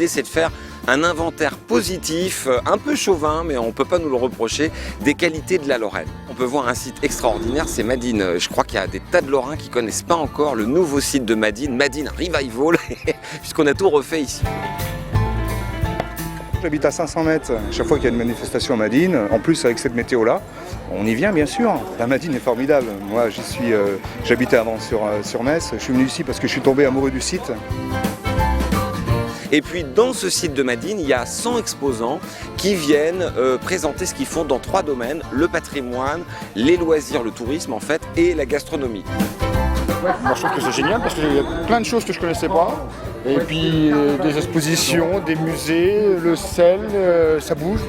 l'idée c'est de faire un inventaire positif, un peu chauvin, mais on ne peut pas nous le reprocher, des qualités de la Lorraine. On peut voir un site extraordinaire, c'est Madine. Je crois qu'il y a des tas de Lorrains qui ne connaissent pas encore le nouveau site de Madine, Madine Revival, puisqu'on a tout refait ici. J'habite à 500 mètres, chaque fois qu'il y a une manifestation à Madine, en plus avec cette météo-là, on y vient bien sûr. La Madine est formidable. Moi j'habitais avant sur Metz, je suis venu ici parce que je suis tombé amoureux du site. Et puis dans ce site de Madine, il y a 100 exposants qui viennent présenter ce qu'ils font dans 3 domaines, le patrimoine, les loisirs, le tourisme en fait, et la gastronomie. Ouais, moi je trouve que c'est génial parce qu'il y a plein de choses que je ne connaissais pas. Et puis des expositions, des musées, le sel, ça bouge.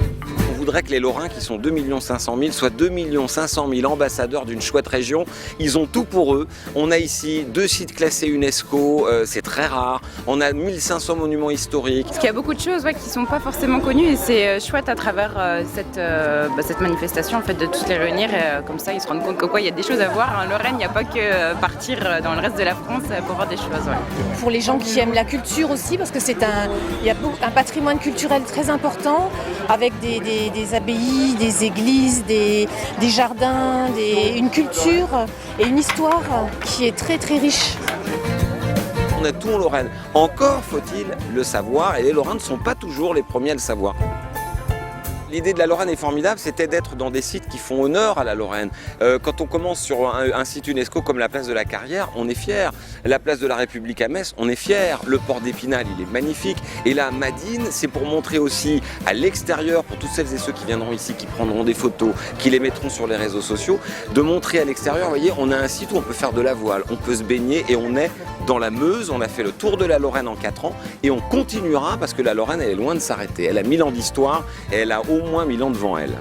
On voudrait que les Lorrains, qui sont 2 500 000, soient 2 500 000 ambassadeurs d'une chouette région. Ils ont tout pour eux. On a ici 2 sites classés UNESCO, c'est très rare. On a 1500 monuments historiques. Parce qu'il y a beaucoup de choses qui ne sont pas forcément connues et c'est chouette à travers cette manifestation en fait, de tous les réunir. Et, comme ça, ils se rendent compte qu'il y a des choses à voir. En Lorraine, il n'y a pas que partir dans le reste de la France pour voir des choses. Ouais. Pour les gens qui aiment la culture aussi, parce que il y a un patrimoine culturel très important avec des abbayes, des églises, des jardins, une culture et une histoire qui est très très riche. On a tout en Lorraine. Encore faut-il le savoir et les Lorrains ne sont pas toujours les premiers à le savoir. L'idée de la Lorraine est formidable, c'était d'être dans des sites qui font honneur à la Lorraine. Quand on commence sur un site UNESCO comme la place de la Carrière, on est fier. La place de la République à Metz, on est fier. Le port d'Épinal, il est magnifique. Et là, Madine, c'est pour montrer aussi à l'extérieur, pour toutes celles et ceux qui viendront ici, qui prendront des photos, qui les mettront sur les réseaux sociaux, de montrer à l'extérieur, vous voyez, on a un site où on peut faire de la voile, on peut se baigner et on est dans la Meuse. On a fait le tour de la Lorraine en 4 ans et on continuera parce que la Lorraine, elle est loin de s'arrêter. Elle a 1000 ans d'histoire et elle a au moins 1000 ans devant elle.